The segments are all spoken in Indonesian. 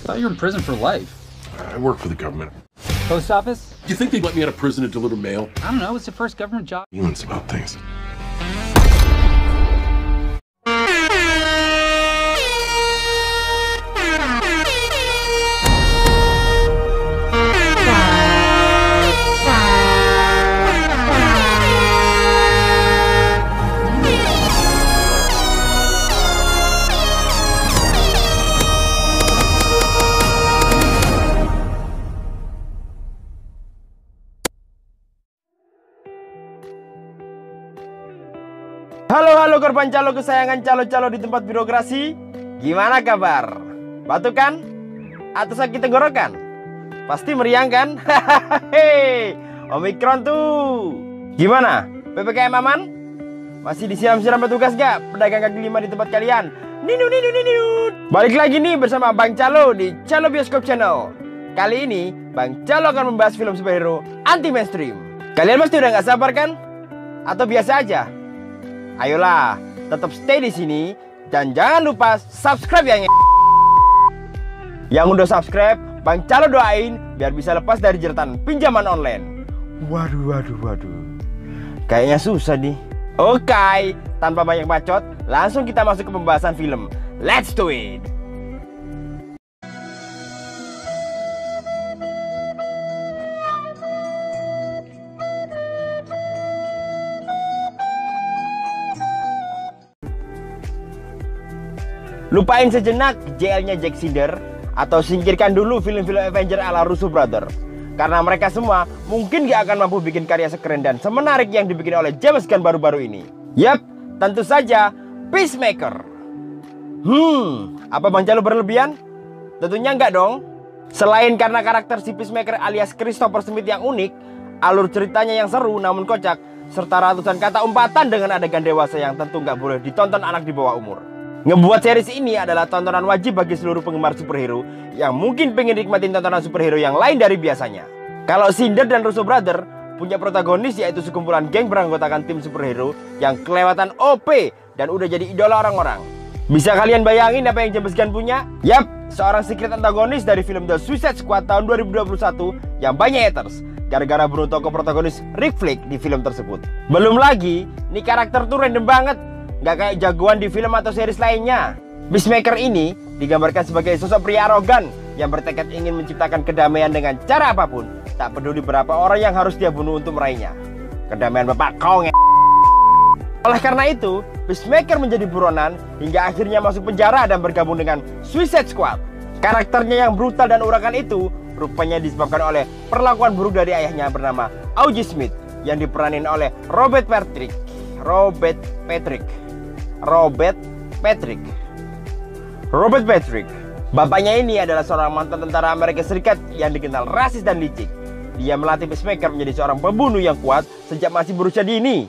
thought you were in prison for life. I work for the government. Post office? You think they'd let me out of prison to deliver mail? I don't know. It's the first government job. Feelings about things. Halo korban calo kesayangan calo-calo di tempat birokrasi. Gimana kabar? Batuk kan? Atau sakit tenggorokan? Pasti meriang kan? Hehehe, Omikron tuh. Gimana? PPKM aman? Masih disiram-siram petugas gak pedagang kaki lima di tempat kalian? Ninu. Balik lagi nih bersama Bang Calo di Calo Bioskop Channel. Kali ini Bang Calo akan membahas film superhero anti mainstream. Kalian pasti udah gak sabar kan? Atau biasa aja? Ayolah, tetap stay di sini dan jangan lupa subscribe ya. Yang udah subscribe, Bang Calo doain biar bisa lepas dari jeratan pinjaman online. Waduh. Kayaknya susah nih. Oke, tanpa banyak bacot, langsung kita masuk ke pembahasan film. Let's do it. Lupain sejenak JL-nya Zack Snyder atau singkirkan dulu film-film Avenger ala Russo Brother. Karena mereka semua mungkin gak akan mampu bikin karya sekeren dan semenarik yang dibikin oleh James Gunn baru-baru ini. Yap, tentu saja Peacemaker. Apa Bang Calo berlebihan? Tentunya enggak dong. Selain karena karakter si Peacemaker alias Christopher Smith yang unik, alur ceritanya yang seru namun kocak, serta ratusan kata umpatan dengan adegan dewasa yang tentu nggak boleh ditonton anak di bawah umur. Ngebuat series ini adalah tontonan wajib bagi seluruh penggemar superhero yang mungkin pengen nikmatin tontonan superhero yang lain dari biasanya. Kalau Snyder dan Russo Brother punya protagonis yaitu sekumpulan geng beranggotakan tim superhero yang kelewatan OP dan udah jadi idola orang-orang. Bisa kalian bayangin apa yang James Gunn punya? Yap, seorang secret antagonis dari film The Suicide Squad tahun 2021 yang banyak haters gara-gara bunuh tokoh protagonis Rick Flag di film tersebut. Belum lagi, nih karakter tuh random banget. Gak kayak jagoan di film atau series lainnya. Peacemaker ini digambarkan sebagai sosok pria arogan yang bertekad ingin menciptakan kedamaian dengan cara apapun, tak peduli berapa orang yang harus dia bunuh untuk meraihnya. Kedamaian bapak kau nge. Oleh karena itu, Peacemaker menjadi buronan hingga akhirnya masuk penjara dan bergabung dengan Suicide Squad. Karakternya yang brutal dan urakan itu rupanya disebabkan oleh perlakuan buruk dari ayahnya bernama Augie Smith yang diperanin oleh Robert Patrick. Bapaknya ini adalah seorang mantan tentara Amerika Serikat yang dikenal rasis dan licik. Dia melatih Peacemaker menjadi seorang pembunuh yang kuat sejak masih berusia dini.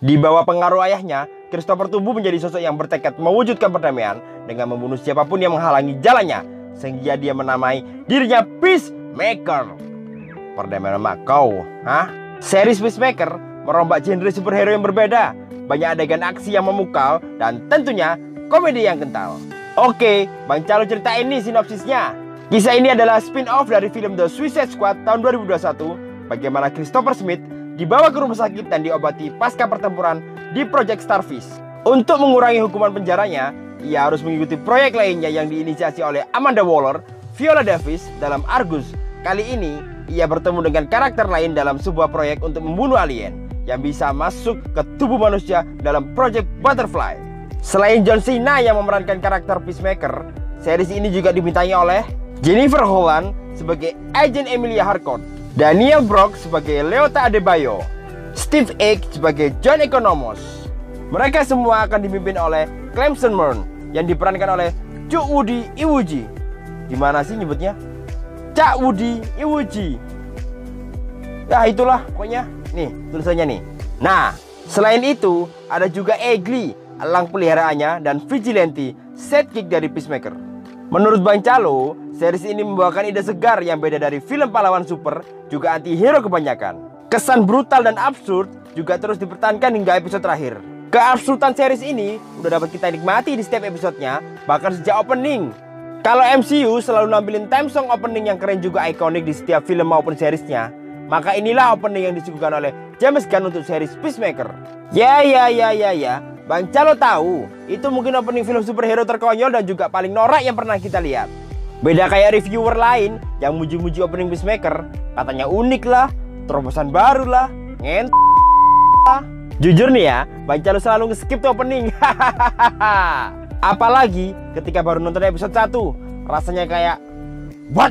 Di bawah pengaruh ayahnya, Christopher tumbuh menjadi sosok yang bertekad mewujudkan perdamaian dengan membunuh siapapun yang menghalangi jalannya, sehingga dia menamai dirinya Peacemaker. Perdamaian sama kau, Series Peacemaker merombak genre superhero yang berbeda, banyak adegan aksi yang memukau, dan tentunya komedi yang kental. Oke, Bang Calo ceritain nih sinopsisnya. Kisah ini adalah spin-off dari film The Suicide Squad tahun 2021, bagaimana Christopher Smith dibawa ke rumah sakit dan diobati pasca pertempuran di Project Starfish. Untuk mengurangi hukuman penjaranya, ia harus mengikuti proyek lainnya yang diinisiasi oleh Amanda Waller, Viola Davis dalam Argus. Kali ini, ia bertemu dengan karakter lain dalam sebuah proyek untuk membunuh alien yang bisa masuk ke tubuh manusia dalam Project Butterfly. Selain John Cena yang memerankan karakter Peacemaker, series ini juga dibintangi oleh Jennifer Holland sebagai Agent Emilia Harcourt, Daniel Brooke sebagai Leota Adebayo, Steve Egg sebagai John Economos. Mereka semua akan dipimpin oleh Clemson Murn yang diperankan oleh Cuk Woody Iwuji. Gimana sih nyebutnya? Cak Woody Iwuji. Ya itulah pokoknya. Nih tulisannya nih. Nah, selain itu ada juga Egli, elang peliharaannya, dan Vigilante, sidekick dari Peacemaker. Menurut Bang Calo, series ini membawakan ide segar yang beda dari film pahlawan super, juga anti-hero kebanyakan. Kesan brutal dan absurd juga terus dipertahankan hingga episode terakhir. Keabsurdan series ini udah dapat kita nikmati di setiap episodenya, bahkan sejak opening. Kalau MCU selalu nampilin theme song opening yang keren juga ikonik di setiap film maupun seriesnya, maka inilah opening yang disuguhkan oleh James Gunn untuk series Peacemaker. Ya, Bang Calo tahu, itu mungkin opening film superhero terkonyol dan juga paling norak yang pernah kita lihat. Beda kayak reviewer lain yang muji-muji opening Peacemaker, katanya unik lah, terobosan baru lah, ngent lah. Jujur nih ya, Bang Calo selalu nge-skip tuh opening. Apalagi ketika baru nonton episode 1, rasanya kayak what?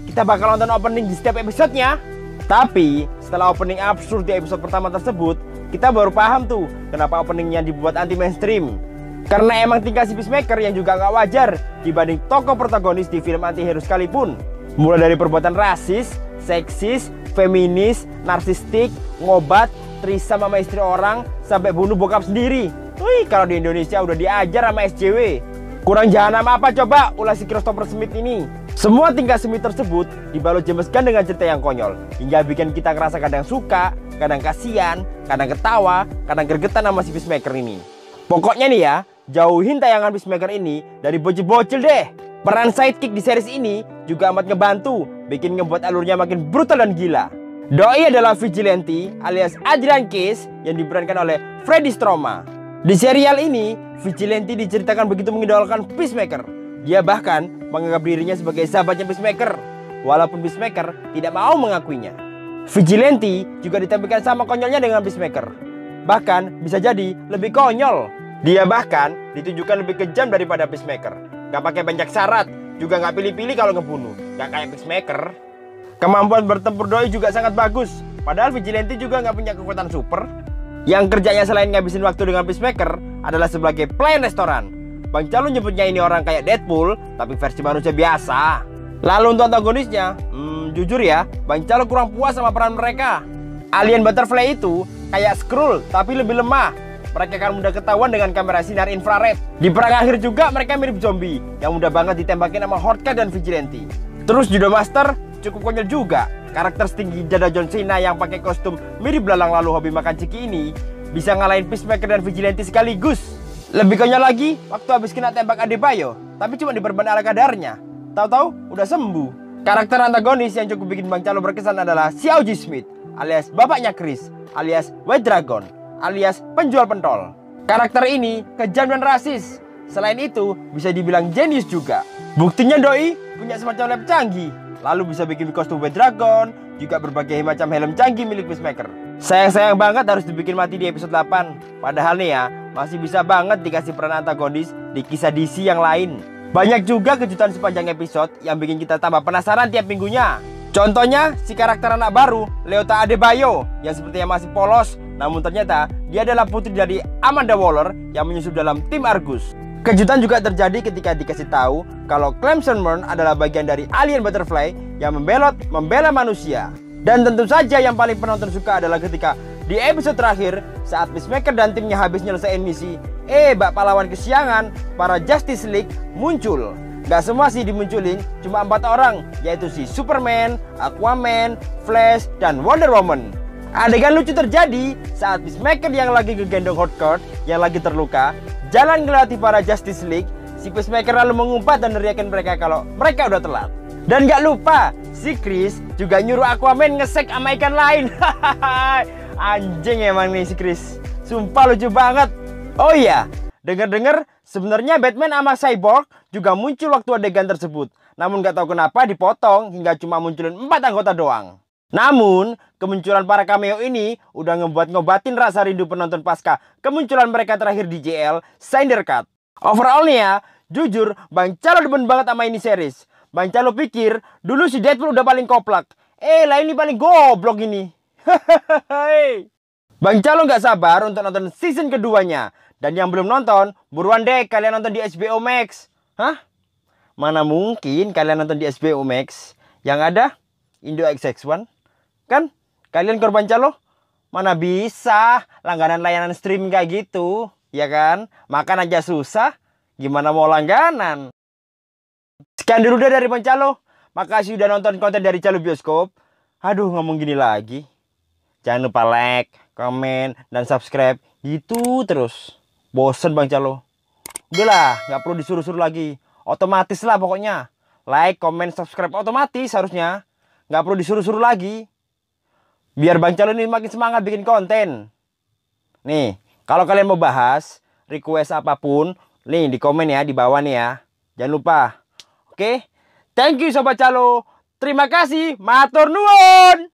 Kita bakal nonton opening di setiap episodenya. Tapi setelah opening absurd di episode pertama tersebut, kita baru paham tuh kenapa openingnya dibuat anti mainstream. Karena emang tingkah si Peacemaker yang juga gak wajar dibanding tokoh protagonis di film anti-hero sekalipun. Mulai dari perbuatan rasis, seksis, feminis, narsistik, ngobat, trisam sama istri orang, sampai bunuh bokap sendiri. Wih, kalau di Indonesia udah diajar sama SJW. Kurang jahanam apa coba ulah si Christopher Smith ini? Semua tingkah Smith tersebut dibalut James Gunn dengan cerita yang konyol, hingga bikin kita ngerasa kadang suka, kadang kasihan, kadang ketawa, kadang gregetan sama si Peacemaker ini. Pokoknya nih ya, jauhin tayangan Peacemaker ini dari bocil-bocil deh. Peran sidekick di series ini juga amat ngebantu, bikin ngebuat alurnya makin brutal dan gila. Doi adalah vigilante alias Adrian Case yang diperankan oleh Freddie Stroma. Di serial ini, vigilante diceritakan begitu mengidolakan Peacemaker. Dia bahkan menganggap dirinya sebagai sahabatnya Peacemaker, walaupun Peacemaker tidak mau mengakuinya. Vigilante juga ditampilkan sama konyolnya dengan Peacemaker. Bahkan bisa jadi lebih konyol. Dia bahkan ditunjukkan lebih kejam daripada Peacemaker. Gak pakai banyak syarat, juga gak pilih-pilih kalau ngebunuh. Gak kayak Peacemaker. Kemampuan bertempur Doi juga sangat bagus. Padahal vigilante juga gak punya kekuatan super. Yang kerjanya selain ngabisin waktu dengan Peacemaker adalah sebagai pelayan restoran. Bang Calo nyebutnya ini orang kayak Deadpool, tapi versi manusia biasa. Lalu untuk antagonisnya, jujur ya, Bang Calo kurang puas sama peran mereka. Alien Butterfly itu kayak Skrull, tapi lebih lemah. Mereka akan mudah ketahuan dengan kamera sinar infrared. Di perang akhir juga mereka mirip zombie, yang mudah banget ditembakin sama Horde dan Vigilante. Terus Judo Master cukup konyol juga. Karakter setinggi dada John Cena yang pakai kostum mirip belalang lalu hobi makan ciki ini bisa ngalahin Peacemaker dan Vigilante sekaligus. Lebih konyol lagi waktu habis kena tembak Adebayo, tapi cuma diperban ala kadarnya. Tahu-tahu udah sembuh. Karakter antagonis yang cukup bikin Bang Calo berkesan adalah si Augie Smith alias bapaknya Chris, alias White Dragon, alias penjual pentol. Karakter ini kejam dan rasis. Selain itu bisa dibilang jenius juga. Buktinya Doi punya semacam lab canggih, lalu bisa bikin kostum White Dragon, juga berbagai macam helm canggih milik Peacemaker. Sayang banget harus dibikin mati di episode 8. Padahal nih ya, masih bisa banget dikasih peran antagonis di kisah DC yang lain. Banyak juga kejutan sepanjang episode yang bikin kita tambah penasaran tiap minggunya. Contohnya si karakter anak baru, Leota Adebayo, yang sepertinya masih polos, namun ternyata dia adalah putri dari Amanda Waller yang menyusup dalam tim Argus. Kejutan juga terjadi ketika dikasih tahu kalau Clemson Murn adalah bagian dari Alien Butterfly yang membela manusia. Dan tentu saja yang paling penonton suka adalah ketika di episode terakhir saat Peacemaker dan timnya habis nyelesain misi, bak pahlawan kesiangan, para Justice League muncul. Gak semua sih dimunculin, cuma 4 orang, yaitu si Superman, Aquaman, Flash, dan Wonder Woman. Adegan lucu terjadi saat Peacemaker yang lagi ngegendong Horde yang lagi terluka jalan ngelewati para Justice League. Si Peacemaker lalu mengumpat dan neriakin mereka kalau mereka udah telat. Dan gak lupa, si Chris juga nyuruh Aquaman ngesek sama ikan lain. Anjing emang nih si Chris. Sumpah lucu banget. Oh iya, denger-denger sebenarnya Batman sama Cyborg juga muncul waktu adegan tersebut. Namun gak tahu kenapa dipotong hingga cuma munculin 4 anggota doang. Namun, kemunculan para cameo ini udah ngobatin rasa rindu penonton pasca kemunculan mereka terakhir di JL Snyder Cut. Overall nih ya, jujur Bang Calo demen banget sama ini series. Bang Calo pikir dulu si Deadpool udah paling koplak. Lah ini paling goblok ini. Bang Calo nggak sabar untuk nonton season keduanya. Dan yang belum nonton, buruan deh kalian nonton di HBO Max. Hah? Mana mungkin kalian nonton di HBO Max? Yang ada Indo XX1. Kan? Kalian korban Calo? Mana bisa langganan layanan streaming kayak gitu. Ya kan? Makan aja susah. Gimana mau langganan? Sekian dulu deh dari Bang Calo. Makasih udah nonton konten dari Calo Bioskop. Aduh, ngomong gini lagi. Jangan lupa like, komen, dan subscribe. Gitu terus. Bosen Bang Calo. Udahlah, gak perlu disuruh-suruh lagi. Otomatis lah pokoknya. Like, comment, subscribe otomatis harusnya. Nggak perlu disuruh-suruh lagi. Biar Bang Calo ini makin semangat bikin konten. Nih, kalau kalian mau bahas, request apapun, nih di komen ya, di bawah nih ya. Jangan lupa. Oke? Thank you Sobat Calo. Terima kasih. Matur nuwun.